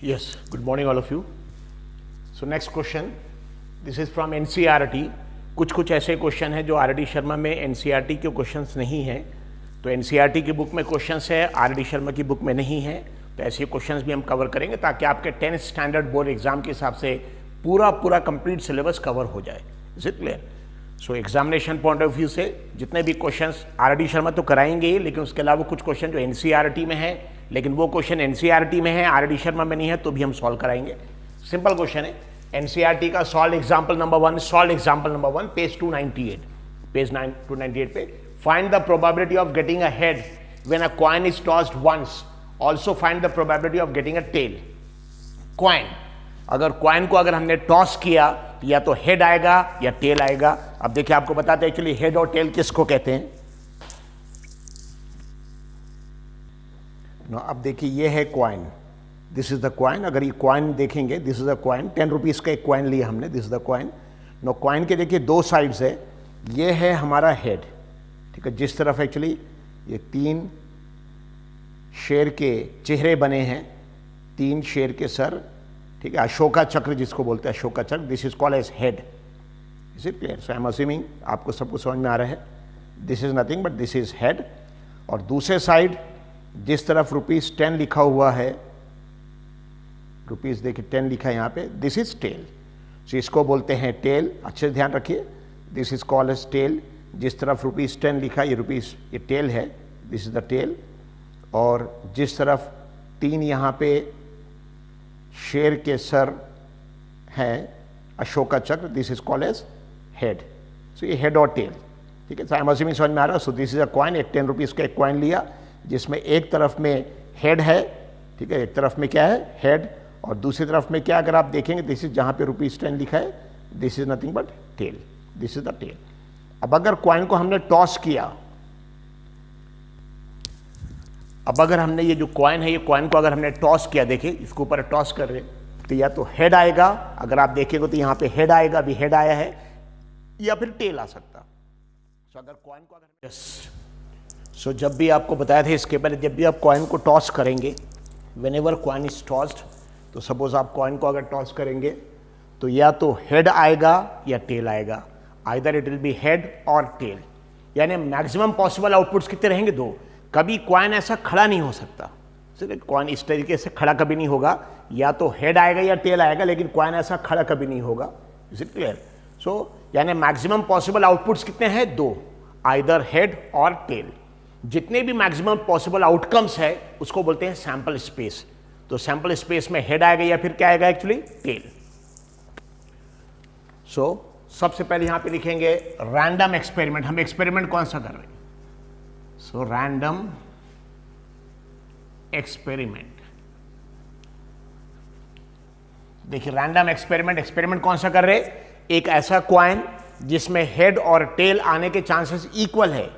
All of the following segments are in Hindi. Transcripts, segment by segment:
Yes, good morning all of you. So next question, this is from NCERT. कुछ ऐसे क्वेश्चन हैं जो आर डी शर्मा में NCERT के क्वेश्चंस नहीं हैं, तो NCERT की बुक में क्वेश्चंस है, आर डी शर्मा की बुक में नहीं है, तो ऐसे क्वेश्चंस भी हम कवर करेंगे ताकि आपके 10th स्टैंडर्ड बोर्ड एग्जाम के हिसाब से पूरा कंप्लीट सिलेबस कवर हो जाए. Is it clear? So examination point of view से जितने भी क्वेश्चंस आर डी शर्मा तो कराएंगे ही, लेकिन उसके अलावा कुछ क्वेश्चन जो NCERT में है, लेकिन वो क्वेश्चन NCERT में है, आर डी शर्मा में नहीं है, तो भी हम सॉल्व कराएंगे. सिंपल क्वेश्चन है. NCERT का solve example number 1, page 298, page 298 पे. Find the probability of getting a head when a coin is tossed once. Also find the probability of getting a tail. Coin, अगर कॉइन को अगर हमने टॉस किया तो या तो हेड आएगा या टेल आएगा. अब देखिए आपको बताते हैं एक्चुअली हेड और टेल किसको कहते हैं. अब देखिए ये है coin, this is the coin. अगर ये कॉइन देखेंगे, this is the coin, 10 rupees का एक कॉइन लिया हमने, this is the coin. No coin के देखिए दो साइड्स है. ये है हमारा हेड, ठीक है, जिस तरफ एक्चुअली ये 3 शेर के चेहरे बने हैं, 3 शेर के सर, ठीक है, अशोका चक्र जिसको बोलते हैं, Ashoka chakra. This is called as head. Is it clear? So I am assuming आपको सबको समझ में आ रहा है. This is nothing but this is head. और दूसरे साइड जिस तरफ ₹10 लिखा हुआ है, रुपीज देखिए 10 लिखा है यहाँ पे, दिस इज टेल. सो इसको बोलते हैं टेल. अच्छे से ध्यान रखिए, this is called as tail. जिस तरफ ₹10 लिखा है, ये टेल है, दिस इज द टेल. और जिस तरफ 3 यहाँ पे शेर के सर हैं, Ashoka chakra, this is called as head. So ये हेड और टेल, ठीक है. समझ में आ रहा है. सो दिस इज अ कॉइन. एक 10 रुपीज का एक कॉइन लिया जिसमें एक तरफ में हेड है, ठीक है, एक तरफ में क्या है, हेड, और दूसरी तरफ में क्या, अगर आप देखेंगे दिस इज जहां पे ₹10 लिखा है, this is nothing but tail. This is the tail. अब अगर कॉइन को हमने टॉस किया, अब अगर हमने ये जो कॉइन है, ये कॉइन को अगर हमने टॉस किया, देखिए इसके ऊपर टॉस कर रहे, तो या तो हेड आएगा, अगर आप देखेंगे तो यहाँ पे हेड आएगा, अभी हेड आया है, या फिर टेल आ सकता. सो अगर कॉइन को अगर सो जब भी आपको बताया था इसके पहले, जब भी आप कॉइन को टॉस करेंगे, when ever coin is tossed, तो सपोज आप कॉइन को अगर टॉस करेंगे तो या तो हेड आएगा या टेल आएगा. Either it will be head और टेल. यानी मैक्सिमम पॉसिबल आउटपुट्स कितने रहेंगे? 2. कभी कॉइन ऐसा खड़ा नहीं हो सकता, सिर्फ कॉइन इस तरीके से खड़ा कभी नहीं होगा. या तो हेड आएगा या टेल आएगा, लेकिन कॉइन ऐसा खड़ा कभी नहीं होगा. Is it clear? सो यानी मैक्सिमम पॉसिबल आउटपुट्स कितने हैं? 2, आइदर हेड और टेल. जितने भी मैक्सिमम पॉसिबल आउटकम्स है उसको बोलते हैं सैंपल स्पेस. तो सैंपल स्पेस में हेड आएगा या फिर क्या आएगा, एक्चुअली टेल. सो सबसे पहले यहां पे लिखेंगे रैंडम एक्सपेरिमेंट. हम एक्सपेरिमेंट कौन सा कर रहे हैं? सो रैंडम एक्सपेरिमेंट. देखिए रैंडम एक्सपेरिमेंट कौन सा कर रहे हैं? एक ऐसा कॉइन जिसमें हेड और टेल आने के चांसेस इक्वल है.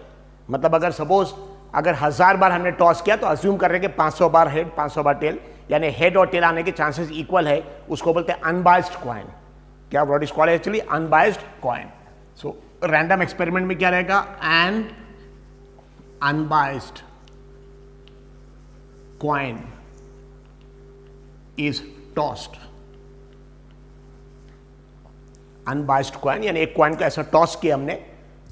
मतलब अगर सपोज अगर 1000 बार हमने टॉस किया तो अज्यूम कर रहे हैं कि 500 बार हेड 500 बार टेल, यानी हेड और टेल आने के चांसेस इक्वल है. उसको बोलते हैं अनबायस्ड कॉइन. क्या what is called actually? Unbiased coin. So random experiment में क्या रहेगा? And unbiased coin is tossed. Unbiased coin यानी एक कॉइन को ऐसा टॉस किया हमने,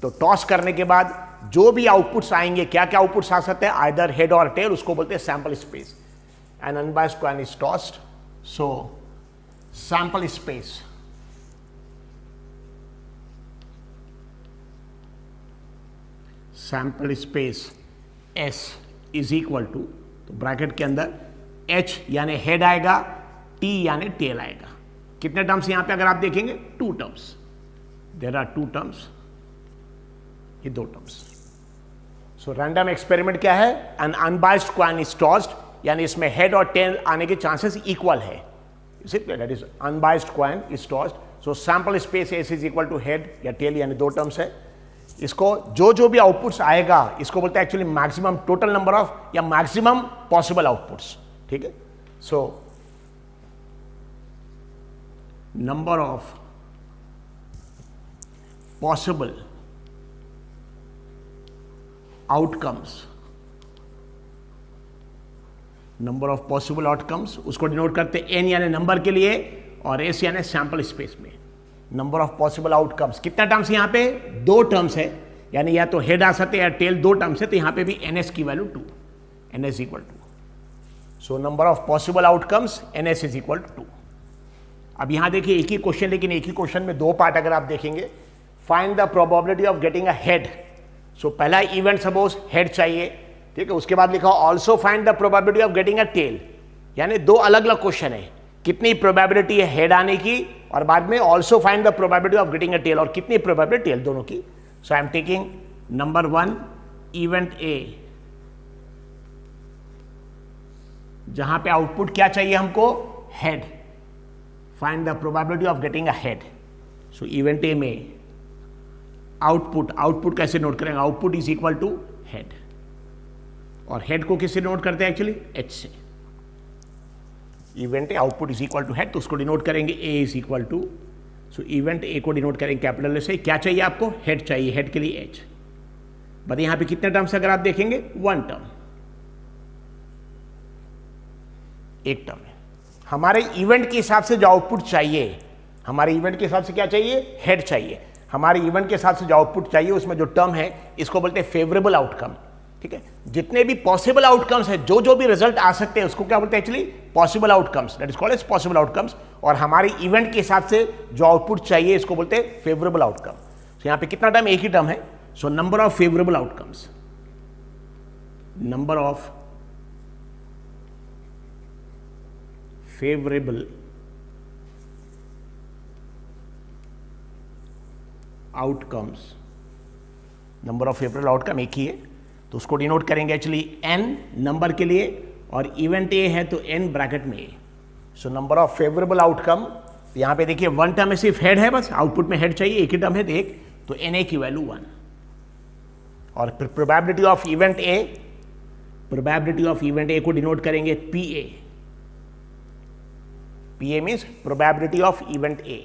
तो टॉस करने के बाद जो भी आउटपुट्स आएंगे, क्या क्या आउटपुट्स आ सकते हैं, आइदर हेड और टेल, उसको बोलते हैं sample space. An unbiased coin is tossed, so sample space S is equal to, तो ब्रैकेट के अंदर H यानी हेड आएगा, T यानी टेल आएगा. कितने टर्म्स यहां पे अगर आप देखेंगे? 2 टर्म्स. देयर आर 2 टर्म्स, ये 2 टर्म्स. सो रैंडम एक्सपेरिमेंट क्या है? An unbiased coin is tossed, यानी इसमें हेड और टेल आने के चांसेस इक्वल है. That is unbiased coin is tossed. So sample space S is equal to head या टेल, यानी 2 टर्म्स है. इसको जो भी आउटपुट्स आएगा इसको बोलते हैं actually maximum total number of या मैक्सिमम पॉसिबल आउटपुट्स. ठीक है. सो number of possible outcomes number of possible outcomes, उसको डिनोट करते हैं एन यानी नंबर के लिए और एस यानी सैंपल स्पेस में। नंबर ऑफ पॉसिबल आउटकम्स, कितना टर्म्स यहाँ पे? 2 टर्म्स है, यानी या तो हेड आ सकते या टेल, 2 टर्म्स है, तो यहाँ पे भी एन एस की value 2, N S equal 2। So number of possible outcomes N S is equal to 2। अब यहाँ देखिए एक ही क्वेश्चन, लेकिन एक ही क्वेश्चन में 2 पार्ट अगर आप देखेंगे। Find the probability of getting a head. So पहला इवेंट सपोज हेड चाहिए, ठीक है, उसके बाद लिखा also find the probability of getting a tail, यानी 2 अलग अलग क्वेश्चन है, कितनी प्रोबेबिलिटी है हेड आने की, और बाद में also find the probability of getting a tail, और कितनी प्रोबेबिलिटी टेल दोनों की। So I am taking number 1 event A, जहां पे आउटपुट क्या चाहिए हमको? Head. Find the probability of getting a head. So event A में आउटपुट कैसे नोट करेंगे? Output is equal to head, और हेड को किससे नोट करते हैं एक्चुअली? एच से। Event A output is equal to head, तो उसको डिनोट करेंगे A is equal to, so event A को डिनोट करेंगे कैपिटल ए से। क्या चाहिए आपको? हेड चाहिए, हेड के लिए एच। बट यहां पे कितने टर्म्स अगर आप देखेंगे? 1 टर्म, एक टर्म है। हमारे इवेंट के हिसाब से जो आउटपुट चाहिए, हमारे इवेंट के हिसाब से क्या चाहिए? हेड चाहिए। हमारे इवेंट के हिसाब से जो आउटपुट चाहिए उसमें जो टर्म है इसको बोलते हैं फेवरेबल आउटकम, ठीक है। जितने भी पॉसिबल आउटकम्स है, जो भी रिजल्ट आ सकते हैं उसको क्या बोलते हैं actually? Possible outcomes, that is called as possible outcomes. और हमारे इवेंट के हिसाब से जो आउटपुट चाहिए इसको बोलते हैं फेवरेबल आउटकम। तो यहां पे कितना टर्म? एक ही टर्म है। सो number of favourable outcomes, number of favourable outcomes, number of favourable outcome एक ही है, तो उसको डिनोट करेंगे एक्चुअली एन नंबर के लिए, और इवेंट ए है तो एन ब्रैकेट में A. So number of favourable outcome, यहां पे देखिए 1 टर्म में सिर्फ हेड है, बस आउटपुट में हेड चाहिए, एक ही टर्म है देख, तो एन ए की वैल्यू 1। और फिर probability of event A, probability of event A को डिनोट करेंगे P A. P A means probability of event A.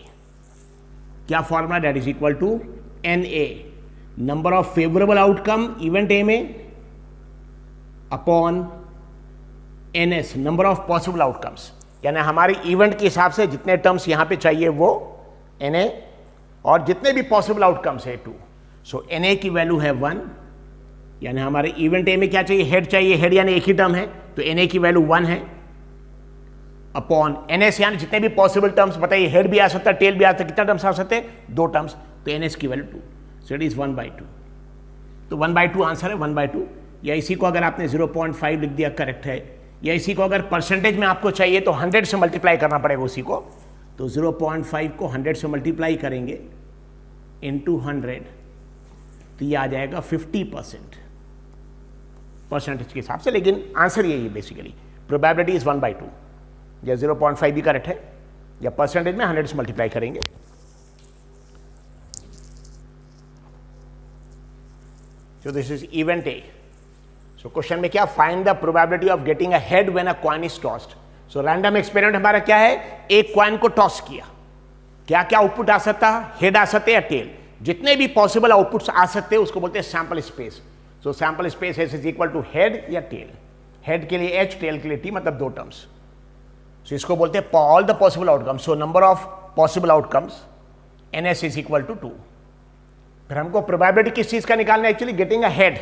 क्या formula? That is equal to N A, number of favourable outcome event A में, upon N S, number of possible outcomes, यानी हमारे इवेंट के हिसाब से जितने टर्म्स यहां पे चाहिए वो एन ए, और जितने भी पॉसिबल आउटकम्स है 2। सो एन ए की वैल्यू है 1, यानी हमारे इवेंट ए में क्या चाहिए? हेड चाहिए, हेड यानी एक ही टर्म है, तो एन ए की वैल्यू 1 है, अपॉन एन एस, यानी जितने भी पॉसिबल टर्म्स बताइए, हेड भी आ सकता है, टेल भी आ सकता है, कितना टर्म्स आ सकते हैं? 2 टर्म्स, तो एन एस की वैल्यू 2, सो इट इज 1/2। तो 1/2 आंसर है, 1/2। या इसी को अगर आपने 0.5 लिख दिया करेक्ट है, या इसी को अगर परसेंटेज में आपको चाहिए तो 100 से मल्टीप्लाई करना पड़ेगा उसी को, तो 0.5 को 100 से मल्टीप्लाई करेंगे इंटू 100, तो ये आ जाएगा 50% परसेंटेज के हिसाब से, लेकिन आंसर यही है बेसिकली। प्रोबेबिलिटी इज 1/2, या 0.5 भी करेक्ट है, या परसेंटेज में 100 से मल्टीप्लाई करेंगे। So this is event A. So question में क्या? Find the probability of getting a head when a coin is tossed. So random experiment हमारा क्या है? एक कॉइन को टॉस किया, क्या क्या आउटपुट आ सकता है? हेड आ सकते हैं या टेल, जितने भी पॉसिबल आउटपुट्स आ सकते हैं उसको बोलते हैं sample space. So sample space is equal to head या टेल, हेड के लिए एच, टेल के लिए टी, मतलब 2 टर्म्स। सो इसको बोलते हैं all the possible outcomes. So number of possible outcomes N S is equal to 2। फिर हमको प्रोबेबिलिटी किस चीज का निकालना है? एक्चुअली गेटिंग अ हेड,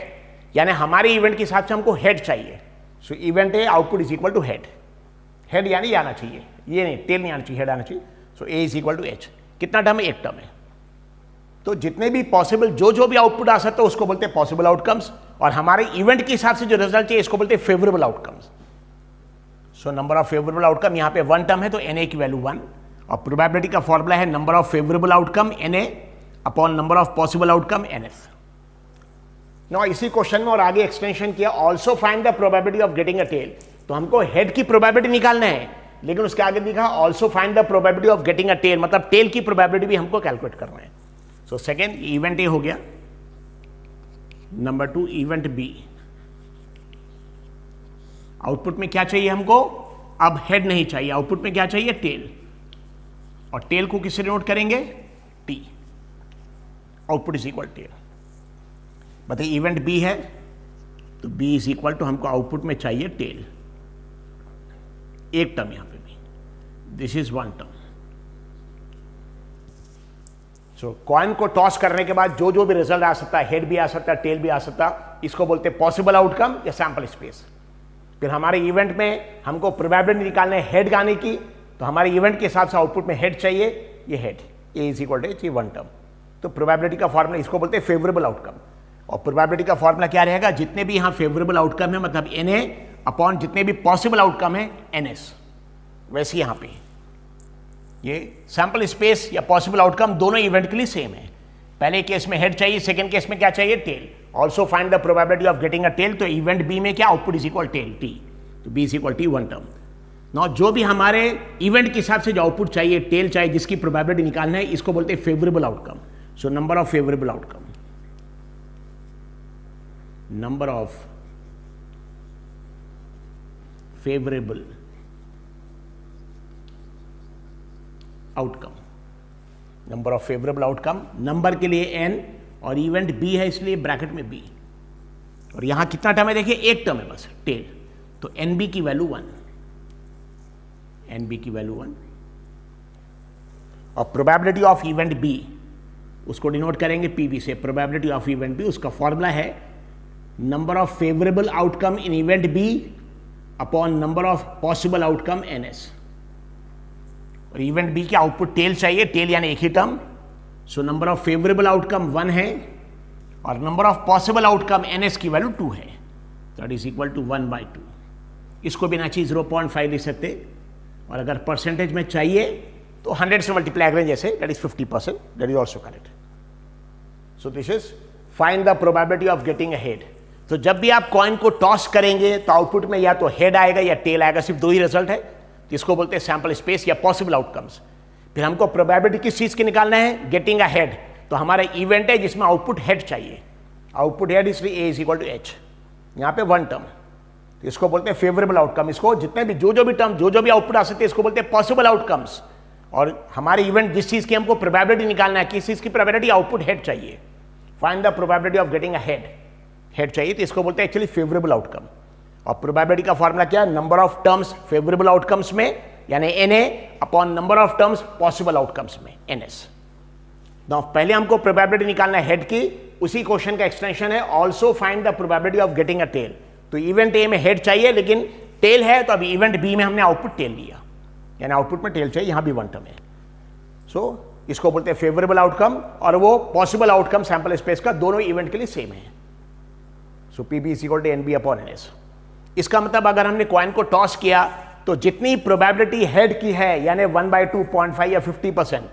यानी हमारे इवेंट के हिसाब से हमको हेड चाहिए। So event A output is equal to head, head यानी आना चाहिए, ये नहीं टेल नहीं आना चाहिए, हेड आना चाहिए। सो A is equal to H. कितना टर्म है? एक टर्म है। तो जितने भी पॉसिबल जो भी आउटपुट आ सकता है उसको बोलते हैं पॉसिबल आउटकम्स, और हमारे इवेंट के हिसाब से जो रिजल्ट चाहिए इसको बोलते हैं favourable outcomes. So number of favourable outcome, यहां पे 1 टर्म है तो एन ए की वैल्यू 1, और प्रोबेबिलिटी का फॉर्मूला है number of favourable outcome N A upon number of possible outcome N F. No इसी क्वेश्चन में और आगे एक्सटेंशन किया, also find the probability of getting a tail. तो हमको हेड की प्रोबेबिलिटी निकालना है, लेकिन उसके आगे लिखा also find the probability of getting a tail, मतलब टेल की प्रोबेबिलिटी भी हमको कैलकुलेट करना है। सो सेकेंड इवेंट ए हो गया। नंबर 2 इवेंट बी, आउटपुट में क्या चाहिए हमको? अब हेड नहीं चाहिए, आउटपुट में क्या चाहिए? टेल, और टेल को किससे डिनोट करेंगे? T, output is equal tail. बताइए इवेंट बी है तो बी इज इक्वल टू हमको आउटपुट में चाहिए टेल, एक टर्म यहां पे भी, this is one term. So coin को टॉस करने के बाद जो जो भी रिजल्ट आ सकता है, हेड भी आ सकता है, टेल भी आ सकता है, इसको बोलते हैं पॉसिबल आउटकम या सैंपल स्पेस। फिर हमारे इवेंट में हमको प्रोबेबिलिटी निकालना है हेड गाने की, तो हमारे इवेंट के हिसाब से आउटपुट में हेड चाहिए, ये head A is equal to H, ये वन टर्म। तो प्रोबेबिलिटी का फॉर्मूला इसको बोलते हैं फेवरेबल आउटकम, और प्रोबेबिलिटी का फॉर्मूला क्या रहेगा, जितने भी यहां फेवरेबल आउटकम है मतलब एन ए अपॉन जितने भी पॉसिबल आउटकम है एन एस। वैसे यहां पे ये सैंपल स्पेस या पॉसिबल आउटकम दोनों इवेंट के लिए सेम है। पहले केस में हेड चाहिए, सेकंड केस में क्या चाहिए, tail. Also find the probability of getting a tail, तो इवेंट बी में क्या output is equal tail T, तो B is equal T one term. Now जो भी हमारे इवेंट के हिसाब से जो आउटपुट चाहिए, टेल चाहिए, जिसकी प्रोबेबिलिटी निकालना है, इसको बोलते हैं favourable outcome. So number of favourable outcome, number of favourable outcome, number of favourable outcome, number के लिए एन और इवेंट बी है इसलिए ब्रैकेट में बी, और यहां कितना टर्म है देखिए, एक टर्म है बस टेल, तो एन बी की वैल्यू 1, एन बी की वैल्यू 1। और प्रोबेबिलिटी ऑफ इवेंट बी उसको डिनोट करेंगे पीबी से, प्रोबेबिलिटी ऑफ इवेंट बी, उसका फॉर्मूला है number of favourable outcome in event B upon number of possible outcome N S. और इवेंट बी के आउटपुट टेल चाहिए, टेल यानी एक ही term, so number of favourable outcome 1 है और number of possible outcome N S की वैल्यू 2 है, दैट इज इक्वल टू 1/2। इसको बिना चीज 0.5 लिख सकते, और अगर परसेंटेज में चाहिए तो 100 से मल्टीप्लाई करें जैसे, that is 50%, that is also correct. So this is find the probability of getting a head. तो जब भी आप कॉइन को टॉस करेंगे तो आउटपुट में या तो हेड आएगा या टेल आएगा, सिर्फ दो ही रिजल्ट है, जिसको बोलते हैं सैंपल स्पेस या पॉसिबल आउटकम्स। फिर हमको प्रोबेबिलिटी किस चीज की निकालना है, गेटिंग अ हेड, तो हमारा इवेंट है जिसमें आउटपुट हेड चाहिए, आउटपुट हेड इसलिए ए इज इक्वल टू एच, यहां पे वन टर्म, तो इसको बोलते हैं फेवरेबल आउटकम। इसको जितने भी जो भी टर्म जो भी आउटपुट आ सकते हैं इसको बोलते हैं पॉसिबल आउटकम्स। और हमारे इवेंट जिस चीज की हमको प्रोबेबिलिटी निकालना है, किस चीज की प्रोबेबिलिटी, आउटपुट हेड चाहिए, find the probability of getting a head, head चाहिए, तो इसको बोलते हैं एक्चुअली फेवरेबल आउटकम। और प्रोबेबिलिटी का फॉर्मूला क्या है, number of terms favourable outcomes में यानी N A upon number of terms possible outcomes में एन एस। पहले हमको प्रोबेबिलिटी निकालना है हेड की, उसी क्वेश्चन का एक्सटेंशन है also find the probability of getting a tail. तो इवेंट ए में हेड चाहिए लेकिन टेल है, तो अभी इवेंट बी में हमने आउटपुट टेल लिया, यानी आउटपुट में टेल चाहिए, यहां भी वन टर्म है। सो इसको बोलते हैं फेवरेबल आउटकम, और वो पॉसिबल आउटकम सैंपल स्पेस का दोनों इवेंट के लिए सेम है। So P B is equal to N B upon N S. इसका मतलब अगर हमने कॉइन को टॉस किया तो जितनी प्रोबेबिलिटी हेड की है यानी 1/2, 0.5 या 50%,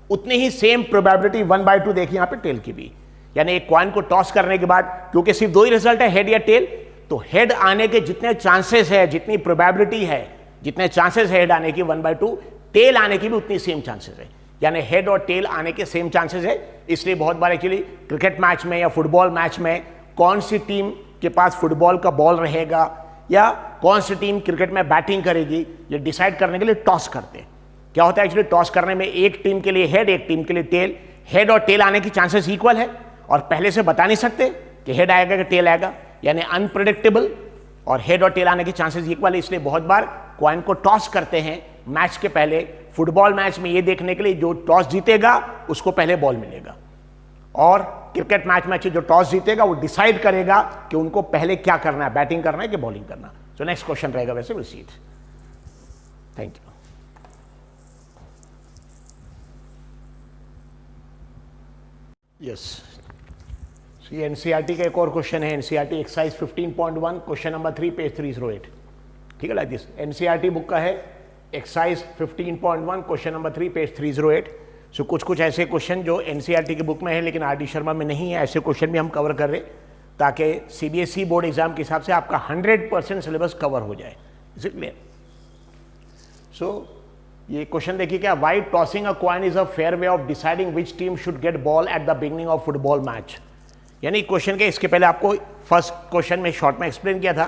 उतनी ही सेम प्रोबेबिलिटी 1/2 देखिए यहां पे टेल की भी। यानी एक कॉइन को टॉस करने के बाद, क्योंकि सिर्फ दो ही रिजल्ट है हेड या टेल, तो हेड आने के जितने चांसेस है, जितनी प्रोबेबिलिटी है, जितने चांसेस है हेड आने की 1/2, टेल आने की भी उतनी सेम चांसेस है, यानी हेड और टेल आने के सेम चांसेस है। इसलिए बहुत बार एक्चुअली क्रिकेट मैच में या फुटबॉल मैच में कौन सी टीम के पास फुटबॉल का बॉल रहेगा या कौन सी टीम क्रिकेट में बैटिंग करेगी, ये डिसाइड करने के लिए टॉस करते हैं। क्या होता है एक्चुअली टॉस करने में, एक टीम के लिए हेड, एक टीम के लिए टेल, हेड और टेल आने की चांसेस इक्वल है और पहले से बता नहीं सकते कि हेड आएगा कि टेल आएगा, यानी अनप्रेडिक्टेबल, और हेड और टेल आने की चांसेस इक्वल है। इसलिए बहुत बार कॉइन को टॉस करते हैं मैच के पहले, फुटबॉल मैच में ये देखने के लिए जो टॉस जीतेगा उसको पहले बॉल मिलेगा, और क्रिकेट मैच में जो टॉस जीतेगा वो डिसाइड करेगा कि उनको पहले क्या करना है, बैटिंग करना है कि बॉलिंग करना। सो नेक्स्ट क्वेश्चन रहेगा वैसे, will see it. Thank you. Yes, ये एनसीईआरटी का एक और क्वेश्चन है, NCERT exercise 15.1 question number 3 page 308। ठीक है, लाइक दिस, एनसीईआरटी बुक का है एक्सरसाइज 15.1 क्वेश्चन नंबर 3 पेज 308। सो कुछ ऐसे क्वेश्चन जो एनसीईआरटी की बुक में है लेकिन आर डी शर्मा में नहीं है, ऐसे क्वेश्चन भी हम कवर कर रहे ताकि सीबीएसई बोर्ड एग्जाम के हिसाब से आपका 100% सिलेबस कवर हो जाए। Is it clear? सो ये क्वेश्चन देखिए क्या, why tossing a coin is a fair way of deciding which team should get ball at the beginning of football match. यानी क्वेश्चन के इसके पहले आपको फर्स्ट क्वेश्चन में शॉर्ट में एक्सप्लेन किया था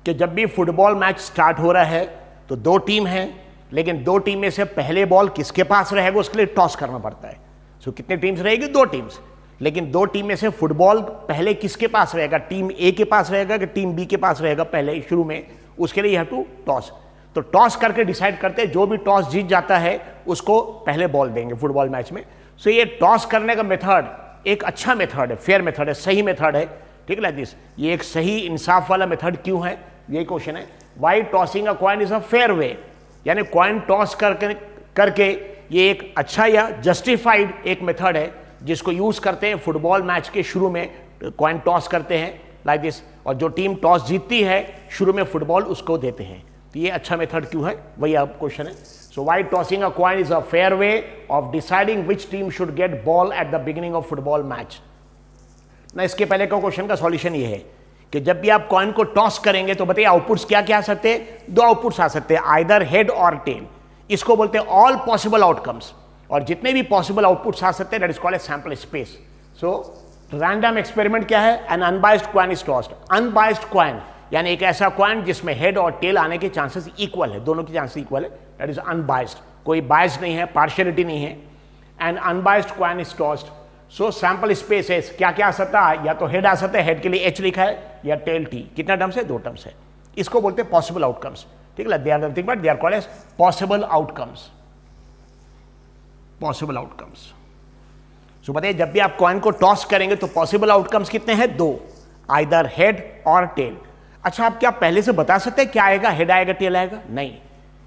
कि जब भी फुटबॉल मैच स्टार्ट हो रहा है तो दो टीम है, लेकिन दो टीम में से पहले बॉल किसके पास रहेगा उसके लिए टॉस करना पड़ता है। सो कितने टीम्स रहेगी? दो टीम्स, लेकिन दो टीम में से फुटबॉल पहले किसके पास रहेगा, टीम ए के पास रहेगा कि टीम बी के पास रहेगा पहले शुरू में, उसके लिए यू हैव टू टॉस। तो टॉस करके डिसाइड करते हैं, जो भी टॉस जीत जाता है उसको पहले बॉल देंगे फुटबॉल मैच में। सो ये टॉस करने का मेथड एक अच्छा मेथड है, फेयर मेथड है, सही मेथड है, ठीक है लाइक दिस। ये एक सही इंसाफ वाला मेथड क्यों है, यही क्वेश्चन है। Why tossing a coin is a fair way, यानी कॉइन टॉस करके ये एक अच्छा या जस्टिफाइड एक मेथड है जिसको यूज करते हैं फुटबॉल मैच के शुरू में, कॉइन टॉस करते हैं लाइक दिस, और जो टीम टॉस जीतती है शुरू में फुटबॉल उसको देते हैं। तो ये अच्छा मेथड क्यों है, वही आप क्वेश्चन है। So why tossing a coin is a fair way of deciding which team should get ball at the beginning of football match. ना इसके पहले का क्वेश्चन का सॉल्यूशन ये है कि जब भी आप कॉइन को टॉस करेंगे तो बताइए आउटपुट्स क्या क्या आ सकते हैं, दो आउटपुट्स आ सकते हैं, आइदर हेड और टेल। इसको बोलते हैं ऑल पॉसिबल आउटकम्स, और जितने भी पॉसिबल आउटपुट्स आ सकते हैं that is called a sample space. So random experiment क्या है, an unbiased coin is tossed. Unbiased coin यानी एक ऐसा कॉइन जिसमें हेड और टेल आने के चांसेस इक्वल है, दोनों के चांसेस इक्वल है, दैट इज अनबाइस्ड, कोई बायस नहीं है, पार्शियलिटी नहीं है। And unbiased coin is tossed. So sample space है, क्या क्या आ सकता है, या तो हेड आ सकता है, हेड के लिए एच लिखा है, या टेल टी। कितना टर्म्स है, दो टर्म्स है। इसको बोलते हैं पॉसिबल आउटकम्स, ठीक है। They are nothing but they are called as possible outcomes, possible outcomes. So बताइए जब भी आप कॉइन को टॉस करेंगे तो पॉसिबल आउटकम्स कितने हैं, दो, आइदर हेड और टेल। अच्छा, आप क्या पहले से बता सकते हैं क्या आएगा, हेड आएगा टेल आएगा, नहीं।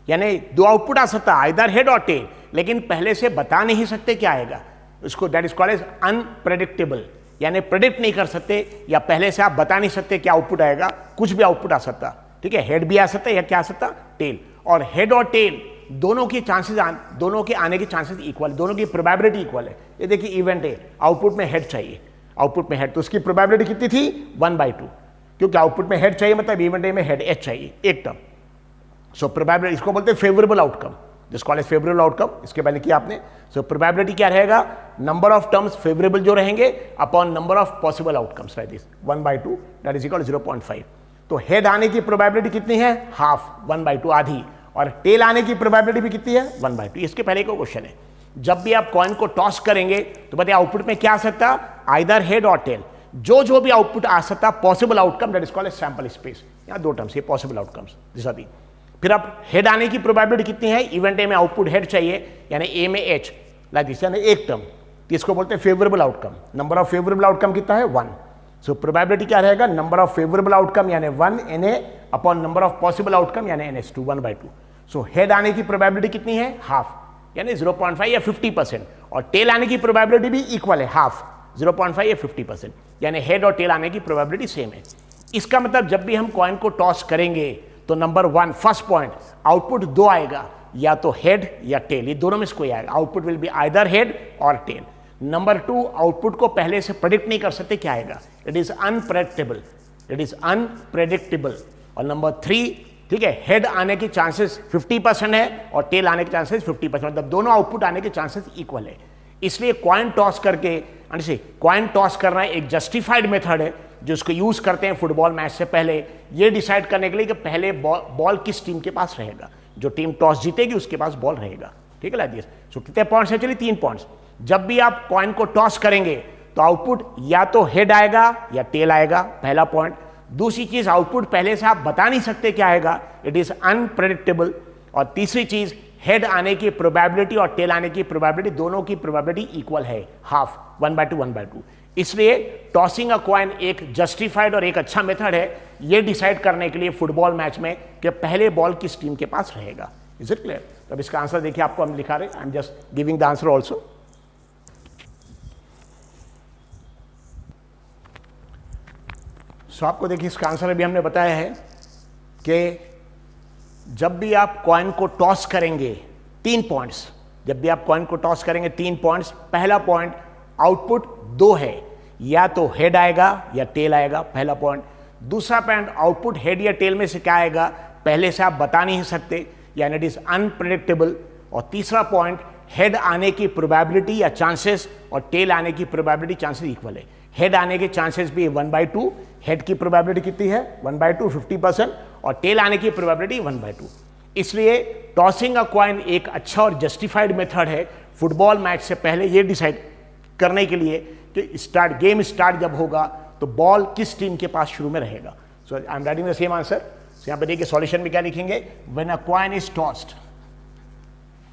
यानी दो आउटपुट आ सकता है, आइदर हेड और टेल, लेकिन पहले से बता नहीं सकते क्या आएगा, उसको that is called as unpredictable, यानी प्रेडिक्ट नहीं कर सकते, या पहले से आप बता नहीं सकते क्या आउटपुट आएगा, कुछ भी आउटपुट आ सकता, ठीक है। हेड भी आ सकता है या क्या आ सकता, टेल। और हेड और टेल दोनों के चांसेस, दोनों के आने के चांसेस इक्वल, दोनों की प्रोबेबिलिटी इक्वल है। ये देखिए इवेंट है, आउटपुट में हेड चाहिए, आउटपुट में हेड, तो उसकी प्रोबेबिलिटी कितनी थी, 1/2, क्योंकि आउटपुट में हेड चाहिए मतलब इवेंट ए में हेड एच चाहिए, एक टर्म। सो प्रोबेबिलिटी, इसको बोलते हैं favourable outcome, this called as favourable outcome, इसके पहले किया आपने। सो प्रोबेबिलिटी क्या रहेगा, नंबर ऑफ टर्म्स फेवरेबल जो रहेंगे upon number of possible outcomes, like this 1/2 that is equal 0.5। तो हेड आने की प्रोबेबिलिटी कितनी है, हाफ, 1/2 आधी, और टेल आने की प्रोबेबिलिटी भी कितनी है, 1/2। इसके पहले का क्वेश्चन है, जब भी आप कॉइन को टॉस करेंगे तो बताइए आउटपुट में क्या आ सकता, आइदर हेड और टेल, जो भी आउटपुट आ सकता possible outcome that is called as sample space. यहाँ दो टर्म्स, ये possible outcomes, this are the. फिर आप हेड आने की प्रोबेबिलिटी कितनी है, इवेंट ए में आउटपुट हेड चाहिए, यानी ए में एच, लाइक दिस, यानी एक टर्म, तो इसको बोलते हैं favourable outcome. Number of favourable outcome कितना है, 1। सो प्रोबेबिलिटी क्या रहेगा, नंबर ऑफ फेवरेबल आउटकम यानी 1 Na upon number of possible outcome यानी NH2, 1/2। सो हेड आने की प्रोबेबिलिटी कितनी है, हाफ, यानी 0.5 या 50%, और टेल आने की प्रोबेबिलिटी भी इक्वल है, हाफ, 0.5 या 50%, यानी हेड और टेल आने की प्रोबेबिलिटी सेम है। इसका मतलब जब भी हम कॉइन को टॉस करेंगे तो नंबर 1 फर्स्ट पॉइंट, आउटपुट दो आएगा, या तो हेड या टेल, ये दोनों में से कोई आएगा, output will be either head और टेल। नंबर 2, आउटपुट को पहले से प्रेडिक्ट नहीं कर सकते क्या आएगा, it is unpredictable, it is unpredictable. और नंबर 3, ठीक है, हेड आने के चांसेस 50% है और टेल आने के चांसेस 50%, मतलब दोनों आउटपुट आने के चांसेस इक्वल है। इसलिए कॉइन टॉस करके, कॉइन टॉस करना एक जस्टिफाइड मेथड है जो उसको यूज करते हैं फुटबॉल मैच से पहले, ये डिसाइड करने के लिए कि पहले बॉल किस टीम के पास रहेगा, जो टीम टॉस जीतेगी उसके पास बॉल रहेगा, ठीक है लाइक दिस। सो कितने पॉइंट्स है, चलिए 3 पॉइंट्स। जब भी आप कॉइन को टॉस करेंगे तो आउटपुट या तो हेड आएगा या टेल आएगा, पहला पॉइंट। दूसरी चीज, आउटपुट पहले से आप बता नहीं सकते क्या आएगा, इट इज अनप्रेडिक्टेबल। और तीसरी चीज, हेड आने की प्रोबेबिलिटी और टेल आने की प्रोबेबिलिटी, दोनों की प्रोबेबिलिटी इक्वल है, हाफ, 1/2 1/2। इसलिए टॉसिंग अ कॉइन एक जस्टिफाइड और एक अच्छा मेथड है ये डिसाइड करने के लिए फुटबॉल मैच में कि पहले बॉल किस टीम के पास रहेगा। Is it clear? तो अब इसका आंसर देखिए, आपको हम लिखा रहे, I am just giving the answer also. So आपको देखिए इसका आंसर अभी हमने बताया है कि जब भी आप कॉइन को टॉस करेंगे, 3 पॉइंट्स, जब भी आप कॉइन को टॉस करेंगे 3 पॉइंट्स। पहला पॉइंट, आउटपुट 2 है, या तो हेड आएगा या टेल आएगा, पहला पॉइंट। दूसरा पॉइंट, आउटपुट हेड या टेल में से क्या आएगा पहले से आप बता नहीं सकते, यानी इट इज अनप्रेडिक्टेबल। और तीसरा पॉइंट, हेड आने की प्रोबेबिलिटी या चांसेस और टेल आने की प्रोबेबिलिटी चांसेस इक्वल है। हेड आने के चांसेस भी 1/2, हेड की प्रोबेबिलिटी कितनी है 1/2 50%, और टेल आने की प्रोबेबिलिटी 1/2। इसलिए टॉसिंग अ कॉइन एक अच्छा और जस्टिफाइड मेथड है फुटबॉल मैच से पहले ये डिसाइड करने के लिए कि गेम स्टार्ट जब होगा तो बॉल किस टीम के पास शुरू में रहेगा। So I am writing the same answer. यहां पे देखिए सॉल्यूशन में क्या लिखेंगे, when a coin is tossed,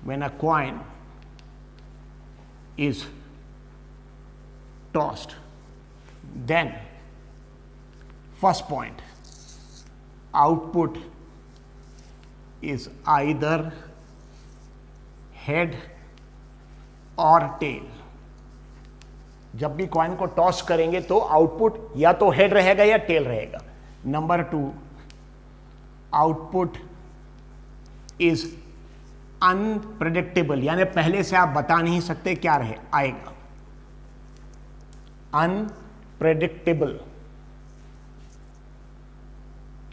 when a coin is tossed, then first point, output is either head और टेल। जब भी कॉइन को टॉस करेंगे तो आउटपुट या तो हेड रहेगा या टेल रहेगा। नंबर 2, आउटपुट इज अनप्रेडिक्टेबल, यानी पहले से आप बता नहीं सकते क्या रहे आएगा, unpredictable,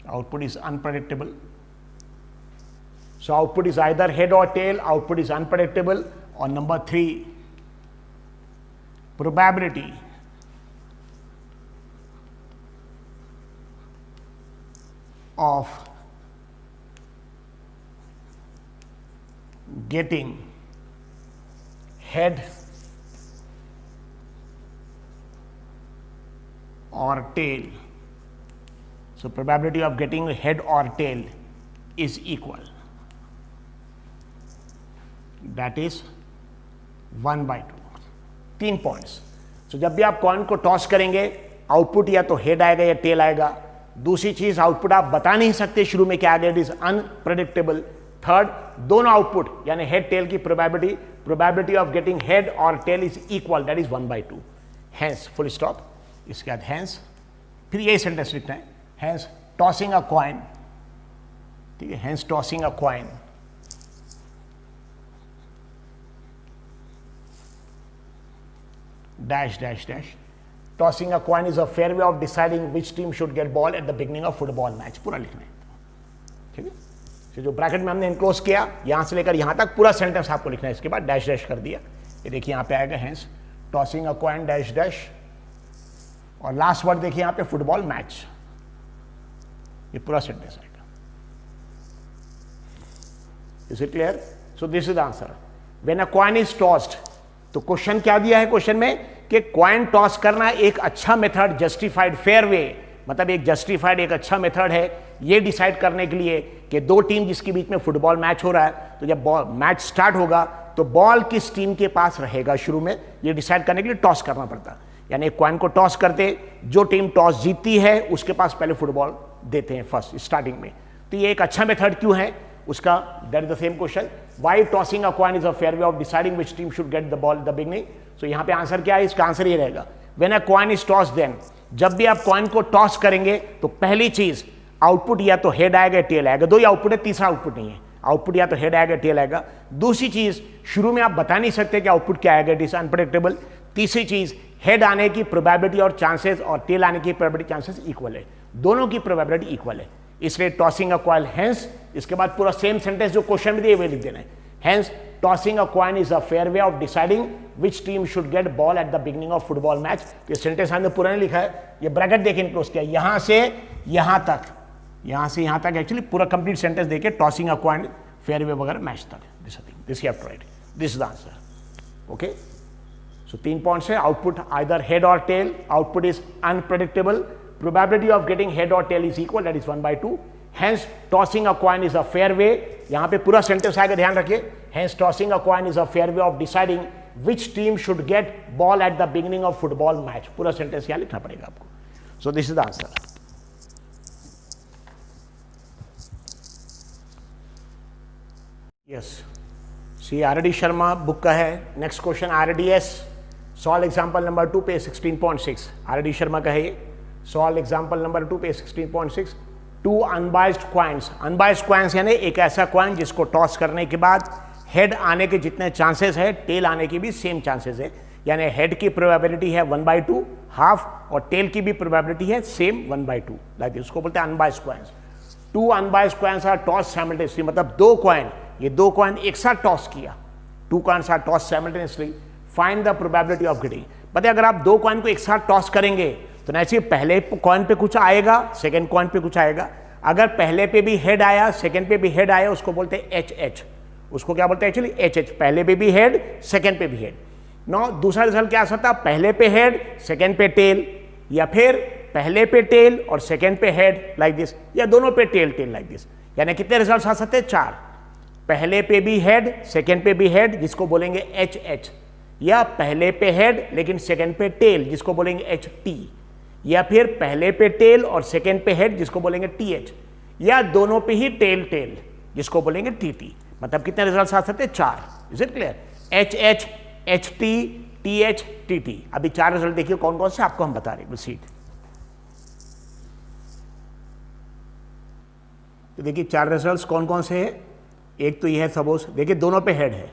output is unpredictable. So output is either head और टेल, आउटपुट इज अनप्रेडिक्टेबल। और number 3, probability of getting head or tail, so probability of getting head or tail is equal, that is 1/2। 3 points. सो जब भी आप कॉइन को टॉस करेंगे आउटपुट या तो हेड आएगा या टेल आएगा। दूसरी चीज, आउटपुट आप बता नहीं सकते शुरू में क्या आएगा, इट इज अनप्रेडिक्टेबल। थर्ड, दोनों आउटपुट यानी हेड टेल की प्रोबेबिलिटी ऑफ गेटिंग हेड और tail is equal, that is 1/2। Hence full stop. इसके बाद हैंस, फिर यही सेंटेंस लिखना है, हैंस टॉसिंग अ कॉइन, ठीक है, hence tossing a coin dash dash dash, tossing a coin is a fair way of deciding which team should get ball at the beginning of football match। पूरा लिखना है, ठीक है। तो जो ब्रैकेट में हमने इनक्लोज किया यहां से लेकर यहां तक पूरा सेंटेंस आपको लिखना है। इसके बाद डैश डैश कर दिया, ये देखिए यहां पे आएगा hence tossing a coin dash dash, और लास्ट वर्ड देखिए यहां पे फुटबॉल मैच, ये पूरा सेंटेंस आएगा। Is it clear? So this is the answer. When a coin is tossed, तो क्वेश्चन क्या दिया है क्वेश्चन में कि कॉइन टॉस करना एक अच्छा मेथड, जस्टिफाइड फेयर वे, मतलब एक जस्टिफाइड एक अच्छा मेथड है ये डिसाइड करने के लिए कि दो टीम जिसके बीच में फुटबॉल मैच हो रहा है, तो जब मैच स्टार्ट होगा तो बॉल किस टीम के पास रहेगा शुरू में, ये डिसाइड करने के लिए टॉस करना पड़ता है। यानी कॉइन को टॉस करते, जो टीम टॉस जीतती है उसके पास पहले फुटबॉल देते हैं फर्स्ट स्टार्टिंग में। तो ये एक अच्छा मेथड क्यों है उसका, that is the same question, why tossing a coin is a fair way of deciding which team should get the ball the beginning. So यहां पे आंसर क्या है, इसका आंसर ये रहेगा, when a coin is toss, then जब भी आप कॉइन को टॉस करेंगे तो पहली चीज आउटपुट या तो हेड आएगा टेल आएगा, दो ही आउटपुट है, तीसरा आउटपुट नहीं है, आउटपुट या तो हेड आएगा टेल आएगा। दूसरी चीज, शुरू में आप बता नहीं सकते कि आउटपुट क्या आएगा, इट इज अनप्रेडिक्टेबल। तीसरी चीज, हेड आने की प्रोबेबिलिटी और चांसेस और टेल आने की प्रोबेबिलिटी चांसेस इक्वल है, दोनों की प्रोबेबिलिटी इक्वल है, इसलिए टॉसिंग अ कॉइन हैंस। इसके बाद पूरा सेम सेंटेंस जो क्वेश्चन में दिए हुए लिख देना है, hence tossing a coin is a fair way of deciding which team should get ball at the beginning of football match. ये सेंटेंस हमने पूरा नहीं लिखा है, ये ब्रैकेट देके इनक्लोज किया, यहां से यहां तक, यहां से यहां तक, एक्चुअली पूरा कंप्लीट सेंटेंस देके tossing a coin fair way वगैरह मैच तक, this you have to write, this is the answer. Okay, so 3 points है, आउटपुट आइदर हेड और tail, output is unpredictable, probability of getting head or tail is equal, that is 1/2, hence tossing a coin is a fair way। यहां पे पूरा सेंटेंस आएगा, ध्यान रखिए, hence tossing a coin is a fair way of deciding which team should get ball at the beginning of football match। पूरा सेंटेंस यहां लिखना पड़ेगा आपको। so this is the answer। yes, see RD Sharma book का है। Next question RDS solve example number 2 पे 16.6, RD शर्मा का है ये। सॉल्व एग्जांपल नंबर 2 पे 16.6, 2 अनबाइस्ड क्वाइंस। अनबाइस्ड क्वाइंस यानी एक ऐसा क्वाइन जिसको टॉस करने के बाद हेड आने के जितने चांसेस है टेल आने की भी सेम चांसेस है, यानी हेड की प्रोबेबिलिटी है 1/2 हाफ, और टेल की भी प्रोबेबिलिटी है सेम 1/2, लाइक उसको बोलते हैं unbiased coins. 2 unbiased coins are toss simultaneously, मतलब दो क्वाइन, ये दो क्वाइन एक साथ टॉस किया, 2 coins are toss simultaneously, find the probability of getting. पता है अगर आप दो कॉइन को एक साथ टॉस करेंगे तो ऐसे पहले कॉइन पे कुछ आएगा, सेकंड कॉइन पे कुछ आएगा। अगर पहले पे भी हेड आया, सेकंड पे भी हेड आया, उसको बोलते हैं HH। उसको क्या बोलते हैं एक्चुअली, HH, पहले पे भी हेड, सेकंड पे भी हेड। नो, दूसरा रिजल्ट क्या आ सकता है, पहले पे हेड, सेकंड पे टेल, या फिर पहले पे टेल और सेकेंड पे हेड लाइक दिस, या दोनों पे टेल टेल लाइक दिस, यानी कितने रिजल्ट आ सकते हैं? 4। पहले पे भी हेड, सेकेंड पे भी हेड, जिसको बोलेंगे एच एच, या पहले पे हेड लेकिन सेकेंड पे टेल, जिसको बोलेंगे एच टी, या फिर पहले पे टेल और सेकेंड पे हेड, जिसको बोलेंगे टी एच, या दोनों पे ही टेल टेल, जिसको बोलेंगे टी टी। मतलब कितने रिजल्ट आ सकते हैं? 4। Is it clear? H H, H T, T H, T T. अभी 4 रिजल्ट देखिए कौन कौन से आपको हम बता रहे हैं। सीट तो देखिए 4 रिजल्ट्स कौन कौन से हैं। एक तो ये है, सपोज देखिए दोनों पे हेड है,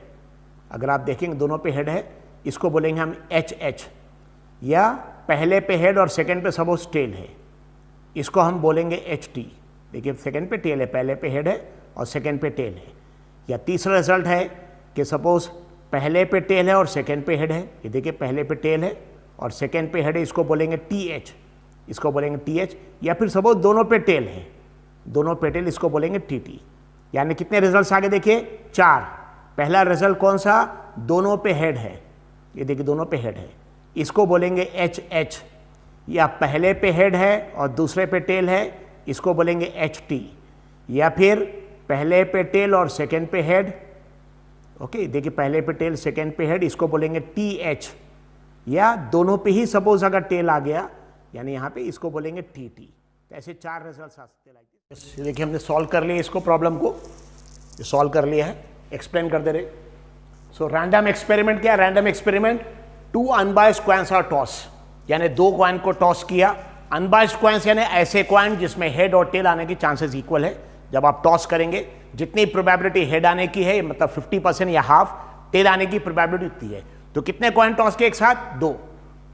अगर आप देखेंगे दोनों पे हेड है, इसको बोलेंगे हम एच एच, या पहले पे हेड और सेकेंड पे सपोज टेल है, इसको हम बोलेंगे एच टी। देखिए सेकेंड पे टेल है, पहले पे हेड है और सेकेंड पे टेल है। या तीसरा रिजल्ट है कि सपोज पहले पे टेल है और सेकेंड पे हेड है, ये देखिए पहले पे टेल है और सेकेंड पे हेड है, इसको बोलेंगे टी एच, इसको बोलेंगे टी एच। या फिर सपोज दोनों पे टेल है, दोनों पे टेल, इसको बोलेंगे टी टी। यानी कितने रिजल्ट्स आगे देखिए? 4। पहला रिजल्ट कौन सा? दोनों पे हेड है, ये देखिए दोनों पे हेड है, इसको बोलेंगे एच एच। या पहले पे हेड है और दूसरे पे टेल है, इसको बोलेंगे एच टी। या फिर पहले पे टेल और सेकेंड पे हेड, ओके देखिए पहले पे टेल सेकेंड पे हेड, इसको बोलेंगे टी एच। या दोनों पे ही सपोज अगर टेल आ गया, यानी यहाँ पे इसको बोलेंगे टी टी। तो ऐसे 4 रिजल्ट आ सकते हैं। देखिए हमने सॉल्व कर लिया इसको, प्रॉब्लम को सॉल्व कर लिया है, एक्सप्लेन कर दे रहे। सो रैंडम एक्सपेरिमेंट क्या? Random experiment, 2 unbiased coins are toss, यानी 2 कॉइन को टॉस किया। अनबायस्ड कॉइन्स यानी ऐसे कॉइन जिसमें हेड और टेल आने की चांसेस इक्वल है। जब आप टॉस करेंगे जितनी प्रोबेबिलिटी हेड आने की है, मतलब 50% या हाफ, टेल आने की प्रोबेबिलिटी उतनी है। तो कितने कॉइन टॉस किए एक साथ? 2।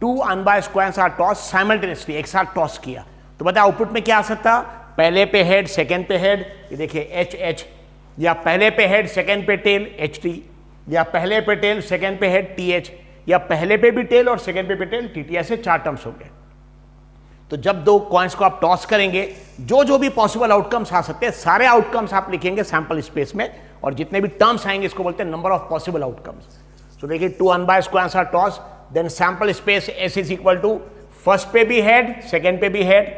2 unbiased coins are toss simultaneously, एक साथ टॉस किया। तो बताओ आउटपुट में क्या आ सकता? पहले पे हेड सेकेंड पे हेड, ये देखिए एच एच, या पहले पे हेड सेकेंड पे टेल एच टी, या पहले पे टेल सेकेंड पे हेड टी एच, या पहले पे भी टेल और सेकेंड पे टेल टी टी। ऐसे 4 टर्म्स हो गए। तो जब 2 कॉइन्स को आप टॉस करेंगे, जो भी पॉसिबल आउटकम्स आ सकते हैं, सारे आउटकम्स आप लिखेंगे सैंपल स्पेस में, और जितने भी टर्म्स आएंगे इसको बोलते हैं number of possible outcomes. So देखिए 2 unbiased coins are toss, then sample space S is equal to first पे भी हेड सेकेंड पे भी हेड,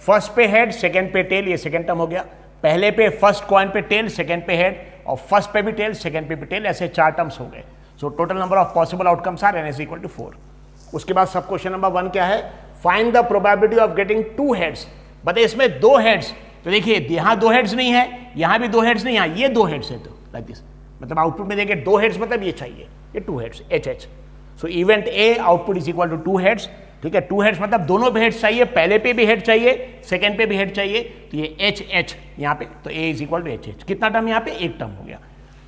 फर्स्ट पे हेड सेकेंड पे टेल, ये सेकेंड टर्म हो गया। पहले पे फर्स्ट कॉइन पे टेल, सेकेंड पे हेड, और फर्स्ट पे भी टेल सेकेंड पे भी टेल, ऐसे 4 टर्म्स हो गए। So total number of possible outcomes are N is equal to 4। उसके बाद सब क्वेश्चन नंबर 1 क्या है? Find the probability of getting 2 heads. बताइए इसमें 2 हेड्स, तो देखिए यहां 2 हेड्स नहीं है, यहां भी 2 हेड्स नहीं, यहां ये 2 हेड्स है, तो लाइक दिस। मतलब आउटपुट में देखिए 2 हेड्स, मतलब ये चाहिए, ये 2 heads H H. So event A output is equal to 2 heads. ठीक है, 2 हेड्स मतलब दोनों पे हेड्स चाहिए, पहले पे भी हेड चाहिए, सेकेंड पे भी हेड चाहिए। तो ये एच एच यहाँ पे, तो A is equal to H H. कितना टर्म यहाँ पे? 1 टर्म हो गया।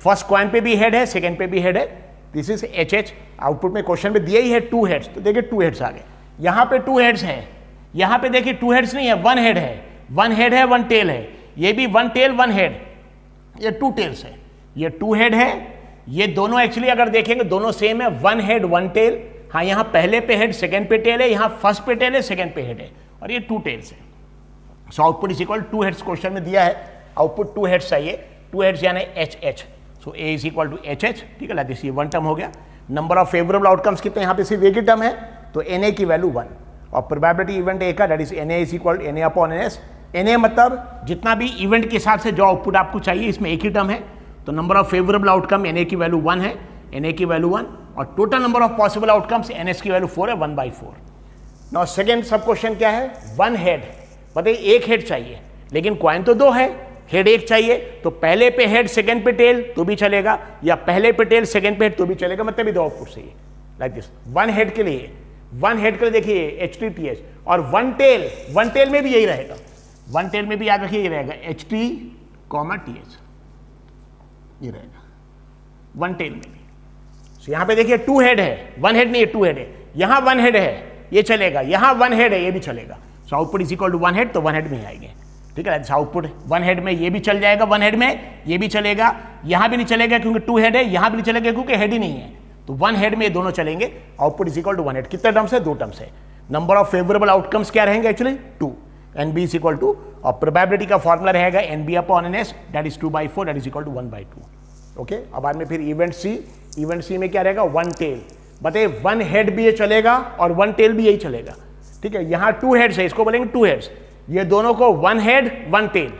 फर्स्ट कॉइन पे भी हेड है, सेकेंड पे भी हेड है, this is H H. Output में क्वेश्चन में दिया ही है 2 हेड्स, तो देखिए 2 हेड्स आ गए। यहाँ पे 2 हेड्स है, यहाँ पे देखिए 2 हेड्स नहीं है, 1 हेड है, 1 हेड है 1 टेल है, ये भी 1 टेल 1 हेड, ये 2 टेल्स है, ये 2 हेड है। ये दोनों एक्चुअली अगर देखेंगे दोनों सेम है, 1 हेड 1 टेल। हाँ यहाँ पहले पे हेड सेकेंड पे टेल है, यहाँ फर्स्ट पे टेल है सेकेंड पे हेड है, और ये 2 टेल्स है। सो output is equal 2 heads question में दिया है, आउटपुट 2 हेड्स चाहिए, 2 हेड्स यानी H H. So A is equal to H H. ठीक है, दिस ये 1 टर्म हो गया। नंबर ऑफ फेवरेबल आउटकम्स कितने? यहाँ पे सिर्फ एक ही टर्म है, तो एन ए की वैल्यू 1, और प्रोबेबिलिटी इवेंट ए का, that is N A is equal N A upon N S. N A मतलब जितना भी इवेंट के हिसाब से जो आउटपुट आपको चाहिए, इसमें एक ही टर्म है, तो number of favourable outcome N A की वैल्यू 1 है, एन ए की वैल्यू 1, और total number of possible outcomes N S की वैल्यू 4 है, 1/4। नाउ सेकेंड सब क्वेश्चन क्या है? 1 हेड, बताइए एक हेड चाहिए, लेकिन कॉइन तो 2 है, हेड 1 चाहिए, तो पहले पे हेड सेकेंड पे टेल तो भी चलेगा, या पहले पे टेल सेकेंड पे हेड तो भी चलेगा, मतलब भी 2 आउटपुट चाहिए लाइक दिस। 1 हेड के लिए, 1 हेड के लिए देखिए एच टी टी एच, और 1 टेल में भी यही रहेगा, 1 टेल में भी याद रखिए ये रहेगा H T comma T H, ये रहेगा 1 टेल में भी। So, यहां पे देखिए 2 हेड है, 1 हेड नहीं है 2 हेड है, यहां 1 हेड है ये चलेगा, यहां 1 हेड है ये भी चलेगा। So output is equal to 1 head, तो 1 हेड में ही आएंगे। ठीक है, आउटपुट 1 हेड में ये भी चल जाएगा, 1 हेड में ये भी चलेगा, यहां भी नहीं चलेगा क्योंकि 2 हेड है, यहां भी नहीं चलेगा क्योंकि हेड ही नहीं है, तो 1 हेड में ये दोनों चलेंगे। Output is equal to 1 head. कितने टर्म्स है? 2 टर्म्स है। नंबर ऑफ फेवरेबल आउटकम्स क्या रहेंगे actually? 2, N B is equal to, और प्रोबेबिलिटी का फॉर्मूला रहेगा N B upon N S, that is 2/4, that is equal to 1/2। Okay, अब बाद में फिर इवेंट सी में क्या रहेगा? 1 टेल। बताइए 1 हेड भी ये चलेगा और 1 टेल भी यही चलेगा, ठीक है, यहां 2 हेड्स है, इसको बोलेंगे 2 हेड्स, ये दोनों को 1 हेड 1 टेल,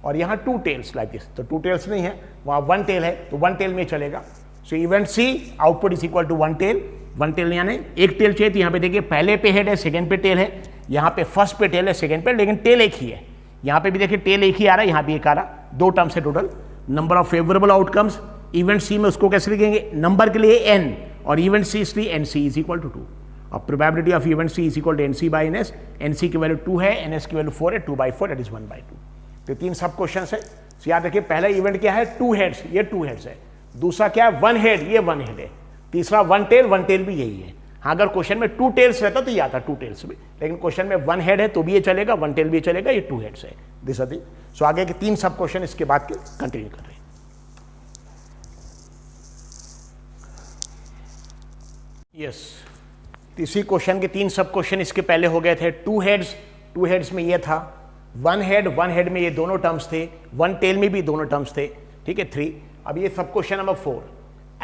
और यहां 2 टेल्स लाइक दिस, तो 2 टेल्स नहीं है, वहां 1 टेल है, तो 1 टेल में चलेगा। So event C output is equal to 1 tail, 1 tail यानी एक टेल चाहिए, तो यहां पे देखिए पहले पे हेड है, सेकंड पे टेल है, यहां पे फर्स्ट पे टेल है, सेकंड पे, लेकिन टेल एक ही है, यहां पे भी देखिए टेल एक ही आ रहा है, यहां भी एक आ रहा, 2 टर्म्स है total. Number of favourable outcomes event C में उसको कैसे लिखेंगे, नंबर के लिए n और इवेंट सी इसलिए N C is equal to 2, और probability of event C is equal to N C by N S, N C की वैल्यू 2 है, एन एस की वैल्यू 4 है, 2/4 दैट इज 1/2। तो 3 सब क्वेश्चन है। तो याद रखिए पहला इवेंट क्या है, 2 हेड्स, ये 2 हेड्स है, दूसरा क्या है 1 हेड, ये 1 हेड है, तीसरा 1 टेल भी यही है। हाँ, अगर क्वेश्चन में 2 टेल्स रहता तो ये आता 2 टेल्स भी, लेकिन क्वेश्चन में 1 हेड है तो भी ये चलेगा, 1 टेल भी चलेगा, ये 2 हेड्स है, दिस आर दी। सो आगे के 3 सब क्वेश्चन इसके बाद के कंटिन्यू कर रहे हैं। यस, इसी क्वेश्चन के 3 सब क्वेश्चन इसके पहले हो गए थे। 2 हेड्स में ये था, 1 हेड में ये दोनों टर्म्स थे, 1 टेल में भी दोनों टर्म्स थे, ठीक है 3। अब ये सब क्वेश्चन नंबर 4,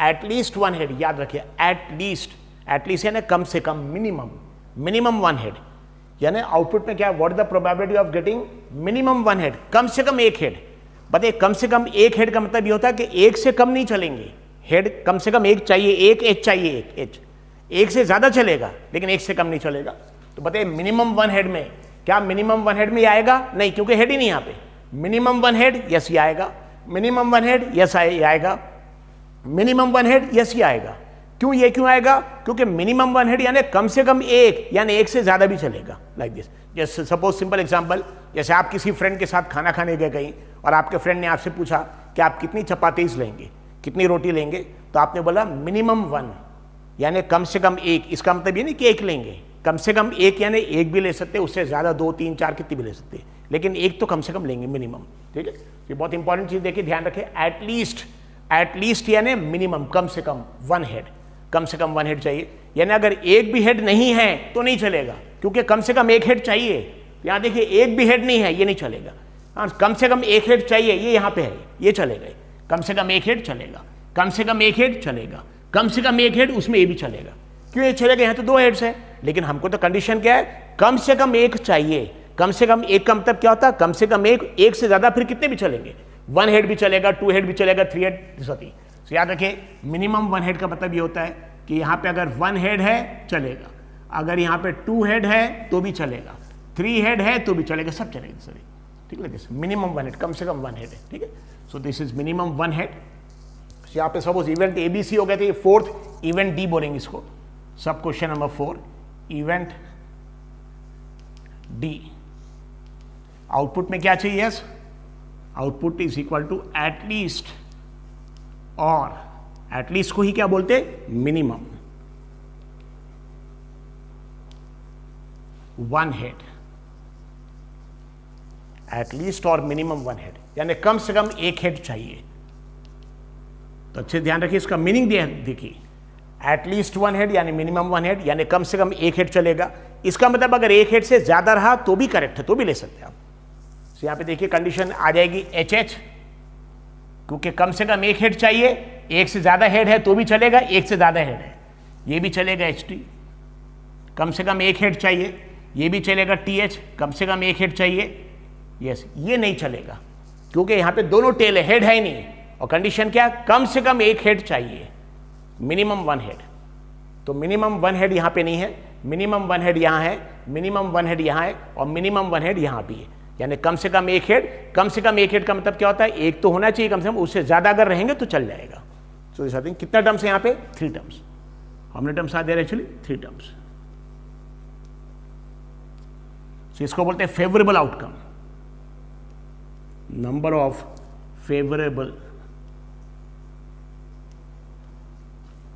एटलीस्ट 1 हेड, याद रखिए एटलीस्ट यानी कम से कम, मिनिमम 1 हेड, यानी आउटपुट में क्या, what is the probability of getting minimum 1 head, कम से कम 1 हेड। बताइए कम से कम 1 हेड का मतलब ये होता है कि 1 से कम नहीं चलेंगे, हेड कम से कम 1 चाहिए, 1 एच चाहिए, 1 से ज्यादा चलेगा लेकिन 1 से कम नहीं चलेगा। तो बताइए मिनिमम 1 हेड में, क्या मिनिमम 1 हेड में आएगा, नहीं, क्योंकि हेड ही नहीं यहाँ पे। मिनिमम 1 हेड, यस ये आएगा, मिनिमम 1 हेड, यस ये आएगा, मिनिमम 1 हेड, यस ये आएगा। क्यों, ये क्यों आएगा, क्योंकि मिनिमम 1 हेड यानी कम से कम 1, यानी 1 से ज्यादा भी चलेगा, लाइक दिस। जैसे सपोज सिंपल एग्जांपल, जैसे आप किसी फ्रेंड के साथ खाना खाने गए कहीं, और आपके फ्रेंड ने आपसे पूछा कि आप कितनी चपातीज लेंगे, कितनी रोटी लेंगे, तो आपने बोला मिनिमम 1, यानी कम से कम 1। इसका मतलब ये नहीं कि 1 लेंगे, कम से कम 1 यानी 1 भी ले सकते हैं, उससे ज्यादा 2, 3, 4 कितनी भी ले सकते हैं, लेकिन 1 तो कम से कम लेंगे मिनिमम, ठीक है। ये बहुत इंपॉर्टेंट चीज देखिए, ध्यान रखें, एटलीस्ट यानी मिनिमम, कम से कम 1 हेड, कम से कम 1 हेड चाहिए, यानी अगर 1 भी हेड नहीं है तो नहीं चलेगा, क्योंकि कम से कम 1 हेड चाहिए। यहां देखिए 1 भी हेड नहीं है, ये नहीं चलेगा। हाँ, कम से कम 1 हेड चाहिए, ये यहां पे है, ये चलेगा, कम से कम 1 हेड चलेगा, कम से कम 1 हेड चलेगा, कम से कम 1 हेड, उसमें ये भी चलेगा। क्यों ये चलेगा, यहां तो 2 हेड्स है, लेकिन हमको तो कंडीशन क्या है, कम से कम 1 चाहिए। कम से कम 1 का मतलब क्या होता है, कम से कम 1 से ज्यादा फिर कितने भी चलेंगे, 1 हेड भी चलेगा, 2 हेड भी चलेगा, 3 हेड, 3। तो याद रखिए मिनिमम 1 हेड का मतलब ये होता है कि यहां पे अगर 1 हेड है चलेगा, अगर यहां पे 2 हेड है तो भी चलेगा, 3 हेड है तो भी चलेगा, सब चलेगा सर, ठीक है। मिनिमम 1 हेड, कम से कम 1 हेड है, ठीक है। सो दिस इज मिनिमम 1 हेड। यहाँ पे सपोज इवेंट ABC हो गए थे, 4th इवेंट D बोलेंगे इसको। सब question number 4, event D, output में क्या चाहिए, yes, output is equal to at least, और एटलीस्ट को ही क्या बोलते, मिनिमम 1 हेड, एटलीस्ट और मिनिमम 1 हेड, यानी कम से कम 1 हेड चाहिए। तो अच्छे ध्यान रखिए, इसका मीनिंग देखिए, एटलीस्ट 1 हेड यानी मिनिमम 1 हेड, यानी कम से कम 1 हेड चलेगा। इसका मतलब अगर 1 हेड से ज्यादा रहा तो भी करेक्ट है, तो भी ले सकते हैं आप। तो यहां पे देखिए कंडीशन आ जाएगी HH, क्योंकि कम से कम 1 हेड चाहिए, 1 से ज्यादा हेड है तो भी चलेगा, 1 से ज्यादा हेड है ये भी चलेगा, HT, कम से कम 1 हेड चाहिए, ये भी चलेगा, TH, कम से कम 1 हेड चाहिए, यस, ये नहीं चलेगा क्योंकि यहां पे दोनों टेल है, हेड है ही नहीं, और कंडीशन क्या, कम से कम 1 हेड चाहिए, मिनिमम 1 हेड। तो मिनिमम 1 हेड यहां पे नहीं है, मिनिमम 1 हेड यहां है, मिनिमम 1 हेड यहां है, और मिनिमम 1 हेड यहां भी है, यानी कम से कम 1 हेड। कम से कम 1 हेड का मतलब क्या होता है, 1 तो होना चाहिए कम से कम, उससे ज्यादा अगर रहेंगे तो चल जाएगा। सो दिस आई थिंक कितना टर्म्स है यहाँ पे, 3 टर्म्स। हमने टर्म्स आ दे रहे एक्चुअली 3 टर्म्स। सो इसको बोलते हैं favourable outcome, number of favourable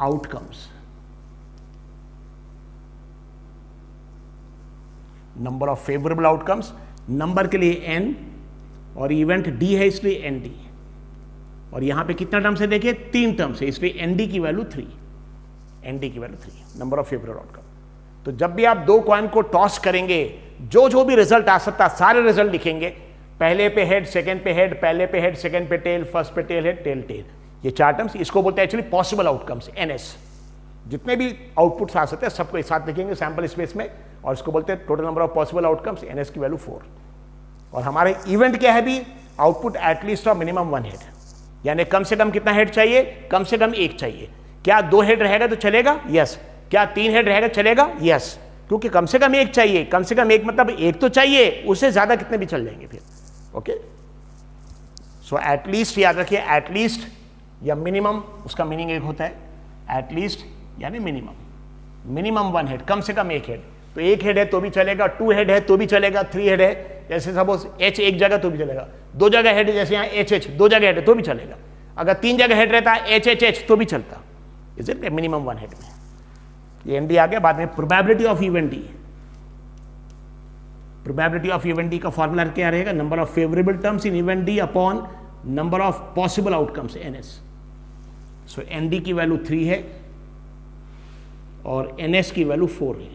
outcomes, number of favourable outcomes, number के लिए n और इवेंट D है इसलिए ND, और यहां पे कितना टर्म्स है देखिए, 3 टर्म्स है, इसलिए ND की वैल्यू 3, ND की वैल्यू 3, नंबर ऑफ फेवरेबल आउटकम। तो जब भी आप 2 कॉइन को टॉस करेंगे, जो भी रिजल्ट आ सकता है सारे रिजल्ट लिखेंगे, पहले पे हेड, सेकंड पे हेड, पहले पे हेड, सेकंड पे टेल, फर्स्ट पे टेल हेड, टेल टेल, ये 4 टर्म्स, इसको बोलते हैं एक्चुअली पॉसिबल आउटकम्स, NS। जितने भी आउटपुट्स आ सकते हैं सबको एक साथ लिखेंगे सैंपल स्पेस में, और इसको बोलते हैं total number of possible outcomes, NS की वैल्यू 4। और हमारे इवेंट क्या है भी, आउटपुट एटलीस्ट और मिनिमम 1 हेड, यानी कम से कम कितना हेड चाहिए, कम से कम 1 चाहिए। क्या 2 हेड रहेगा तो चलेगा, यस। क्या 3 हेड रहेगा चलेगा, यस, क्योंकि कम से कम 1 चाहिए। कम से कम 1 मतलब 1 तो चाहिए, उससे ज्यादा कितने भी चल जाएंगे फिर। ओके, सो एटलीस्ट याद रखिए, एटलीस्ट या मिनिमम, उसका मीनिंग एक होता है, एटलीस्ट यानी मिनिमम, मिनिमम 1 हेड, कम से कम 1 हेड। तो 1 हेड है तो भी चलेगा, 2 हेड है तो भी चलेगा, 3 हेड है, जैसे सपोज एच एक जगह तो भी चलेगा, 2 जगह हेड जैसे यहाँ एच एच 2 जगह हेड है तो भी चलेगा, अगर 3 जगह हेड रहता है एच एच एच तो भी चलता। इज इट मिनिमम 1 हेड में। ये एनडी आ गया। बाद में probability of event D, probability of event D का फॉर्मूला क्या रहेगा, number of favourable terms in event D upon number of possible outcomes NS. So ND की वैल्यू 3 है और एनएस की वैल्यू 4 है।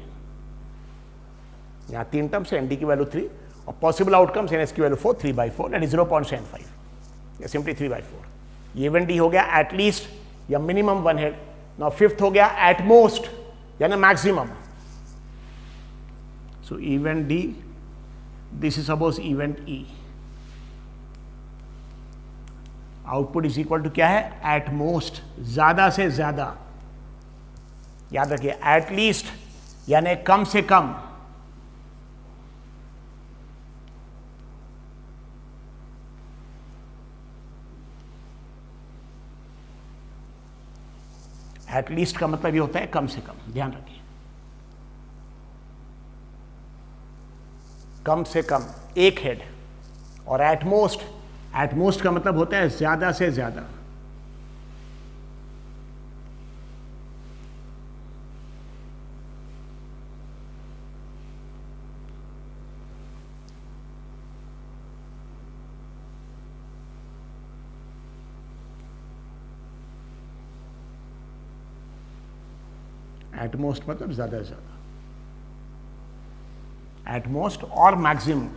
यहां 3 टर्म्स है, एनडी की वैल्यू 3 और पॉसिबल आउटकम्स एनएस की वैल्यू 4, 3/4 दैट इज 0.75 या सिंपली 3/4। ये इवेंट डी हो गया एटलीस्ट या मिनिमम 1 हेड। नाउ फिफ्थ हो गया एट मोस्ट यानी maximum. So event D, this is suppose event E, output is equal to क्या है, एट मोस्ट, ज्यादा से ज्यादा। याद रखिए एटलीस्ट यानी कम से कम, एटलीस्ट का मतलब ये होता है कम से कम, ध्यान रखिए, कम से कम 1 हेड। और एट मोस्ट का मतलब होता है ज्यादा से ज्यादा। एट मोस्ट मतलब ज्यादा से ज्यादा, एट मोस्ट और maximum,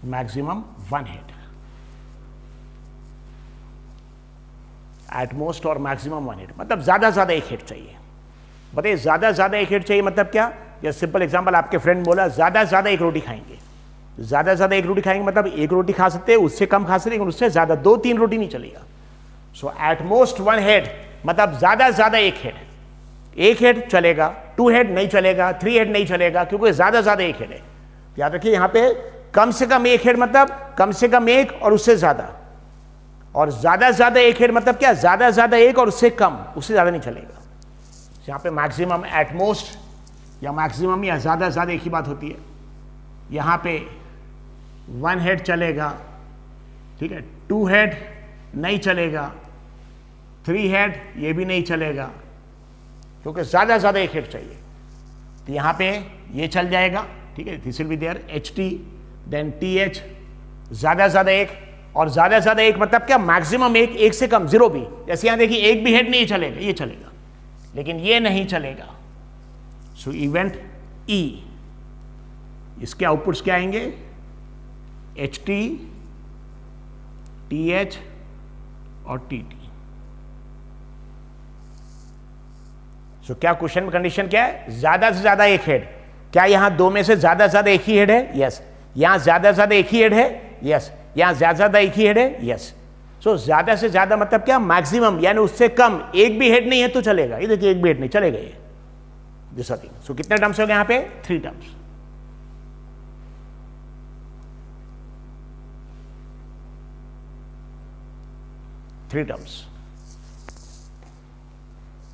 maximum 1 head. Eight most और मैक्सिमम 1 हेड मतलब ज्यादा ज्यादा 1 हेड चाहिए। बताइए ज्यादा ज्यादा 1 हेड चाहिए मतलब क्या। या सिंपल एग्जांपल, आपके फ्रेंड बोला ज्यादा ज्यादा 1 रोटी खाएंगे, ज्यादा ज्यादा 1 रोटी खाएंगे मतलब 1 रोटी खा सकते हैं, उससे कम खा सकते हैं, उससे ज्यादा 2-3 रोटी नहीं चलेगा। सो एट मोस्ट 1 हेड मतलब ज्यादा ज्यादा 1 हेड। 1 हेड चलेगा, 2 हेड नहीं चलेगा, 3 हेड नहीं चलेगा, क्योंकि ज्यादा ज्यादा 1 हेड है। याद रखिए यहां पे कम से कम 1 हेड मतलब कम से कम 1 और उससे ज्यादा, और ज्यादा ज्यादा 1 हेड मतलब क्या, ज्यादा ज्यादा 1 और उससे कम, उससे ज्यादा नहीं चलेगा। यहां पे मैक्सिमम एट मोस्ट या मैक्सिमम या ज्यादा ज्यादा एक ही बात होती है। यहां पे 1 हेड चलेगा, ठीक है, 2 हेड नहीं चलेगा, 3 हेड ये भी नहीं चलेगा, क्योंकि ज्यादा ज्यादा 1 हेड चाहिए। तो यहां पे ये चल जाएगा, ठीक है, this will be there H T then T H, ज्यादा ज्यादा 1 और ज्यादा ज्यादा 1 मतलब क्या, मैक्सिमम 1, 1 से कम 0 भी। जैसे यहां देखिए 1 भी हेड नहीं चलेगा, ये चलेगा लेकिन ये नहीं चलेगा। सो इवेंट ई, इसके आउटपुट्स क्या आएंगे, एच टी, टी एच और टी टी। सो क्या क्वेश्चन में कंडीशन क्या है, ज्यादा से ज्यादा 1 हेड। क्या यहां 2 में से ज्यादा से ज्यादा 1 ही हेड है, यस। यहां ज्यादा से ज्यादा 1 ही हेड है, यस। यहां ज्यादा से ज्यादा 1 ही हेड है, यस। सो ज्यादा से ज्यादा मतलब क्या, मैक्सिमम यानी उससे कम 1 भी हेड नहीं है तो चलेगा। ये देखिए 1 भी हेड नहीं, चलेगा ये दूसरा थिंग। सो कितने टर्म्स हो गए यहां पे, 3 terms. Three terms.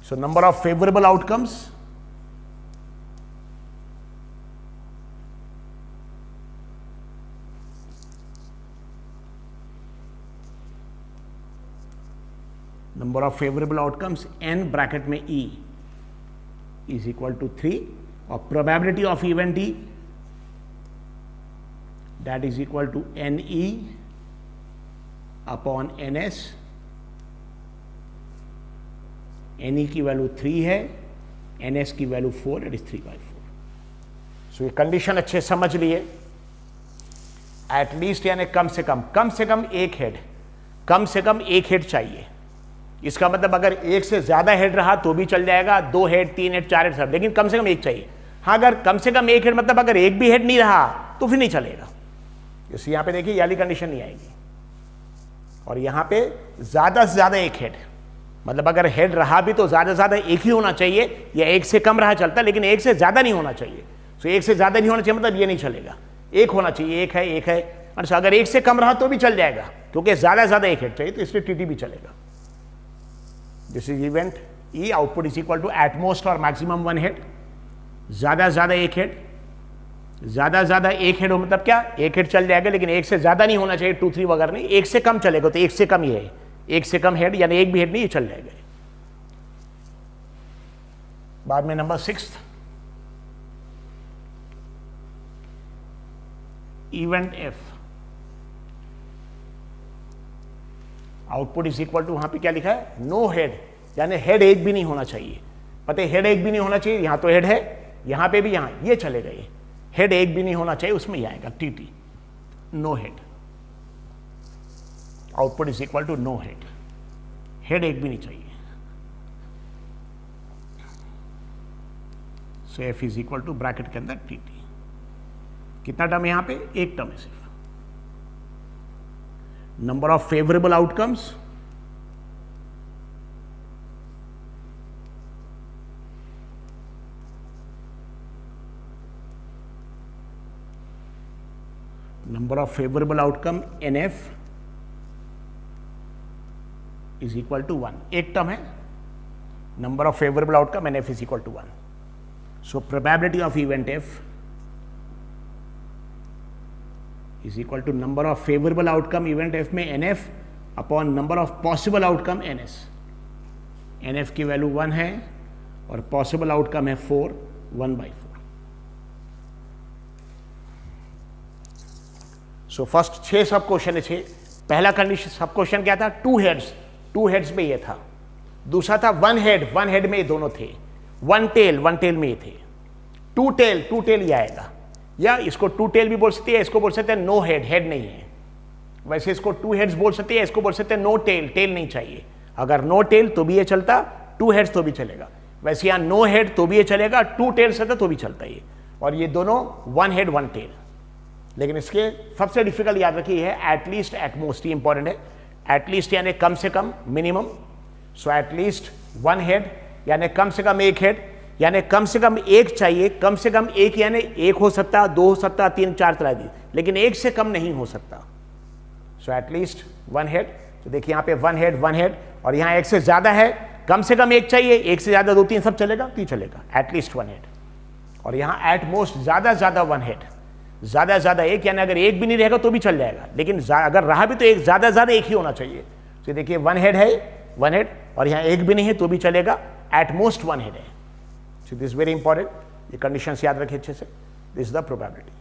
So number of favorable outcomes, number of favorable outcomes n bracket में e is equal to 3 और probability of event e that is equal to ne upon ns। NE की वैल्यू 3 है, NS की वैल्यू 4, इट इज 3/4। सो ये कंडीशन अच्छे समझ लिए। एटलीस्ट यानी कम से कम 1 हेड, कम से कम 1 हेड चाहिए। इसका मतलब अगर एक से ज्यादा हेड रहा तो भी चल जाएगा, 2 हेड 3 हेड 4 हेड सब, लेकिन कम से कम एक चाहिए। हाँ, अगर कम से कम एक हेड मतलब अगर एक भी हेड नहीं रहा तो फिर नहीं चलेगा। जैसे यहां पे देखिए ये वाली कंडीशन नहीं आएगी। और यहां पे ज्यादा से ज्यादा एक हेड, मतलब अगर हेड रहा भी तो ज्यादा से ज्यादा एक ही होना चाहिए, या एक से कम रहा चलता, लेकिन एक से ज्यादा नहीं होना चाहिए। तो एक से ज्यादा नहीं होना चाहिए मतलब ये नहीं चलेगा, एक होना चाहिए, एक है। अच्छा, अगर एक से कम रहा तो भी चल जाएगा, क्योंकि ज्यादा से ज्यादा एक हेड चाहिए, तो इसलिए टीटी भी चलेगा। This is event E, output is equal to at most और मैक्सिमम 1 हेड, ज्यादा से ज्यादा एक हेड, ज्यादा से ज्यादा एक हेड हो मतलब क्या, एक हेड चल जाएगा, लेकिन एक से ज्यादा नहीं होना चाहिए, 2 3 वगैरह नहीं, एक से कम चलेगा तो एक से कम ही है, एक से कम हेड यानी एक भी हेड नहीं, ये चल जाएगा। बाद में नंबर 6, event F, output is equal to, वहां पे क्या लिखा है, नो हेड, यानी हेड एक भी नहीं होना चाहिए। पता है हेड एक भी नहीं होना चाहिए, यहां तो हेड है, यहां पे भी, यहां ये चलेगा, ये हेड एक भी नहीं होना चाहिए, उसमें ही आएगा T T, no head. Output is equal to no head, head एक भी नहीं चाहिए। So F is equal to bracket के अंदर टीटी। कितना टर्म है यहां पे, एक टर्म है सिर्फ। Number of favourable outcomes, number of favorable outcome NF is equal to 1, एक टर्म है, number of favorable outcome NF is equal to 1. So probability of event F is equal to number of favorable outcome event F में NF upon number of possible outcome NS. NF की वैल्यू 1 है और possible outcome है 4, 1/4. सो फर्स्ट 6 सब क्वेश्चन है 6। पहला कंडीशन सब क्वेश्चन क्या था, 2 हेड्स में ये था। दूसरा था 1 हेड में ये दोनों थे। 1 टेल में ये थे। 2 टेल ये आएगा, या इसको 2 टेल भी बोल सकते हैं, इसको बोल सकते हैं नो हेड नहीं है। वैसे इसको 2 हेड्स बोल सकते हैं, इसको बोल सकते हैं नो टेल नहीं चाहिए। अगर नो टेल तो भी ये चलता, 2 हेड्स तो भी चलेगा। वैसे यहाँ नो हेड तो भी ये चलेगा, 2 टेल्स रहता तो भी चलता ये। और ये दोनों 1 हेड 1 टेल। लेकिन इसके सबसे डिफिकल्ट याद रखिए है एटलीस्ट, एटमोस्ट, ही इंपॉर्टेंट है। एटलीस्ट यानी कम से कम, मिनिमम। सो एटलीस्ट 1 हेड यानी कम से कम एक हेड, यानी कम से कम एक चाहिए। कम से कम एक यानी एक हो सकता, 2 हो सकता, 3 4 तरह दी, लेकिन एक से कम नहीं हो सकता। So at least 1 head. तो देखिए यहाँ पे 1 हेड, और यहाँ एक से ज्यादा है, कम से कम एक चाहिए, एक से ज्यादा 2 3 सब चलेगा, तो चलेगा एटलीस्ट 1 हेड। और यहाँ एट मोस्ट ज्यादा 1 हेड, ज्यादा एक, यानी अगर एक भी नहीं रहेगा तो भी चल जाएगा, लेकिन अगर रहा भी तो एक ज्यादा एक ही होना चाहिए। तो देखिए 1 हेड है, 1 हेड, और यहाँ एक भी नहीं है तो भी चलेगा, एट मोस्ट 1 हेड है। सो दिस वेरी इंपॉर्टेंट, ये कंडीशंस याद रखिए अच्छे से। This is the probability.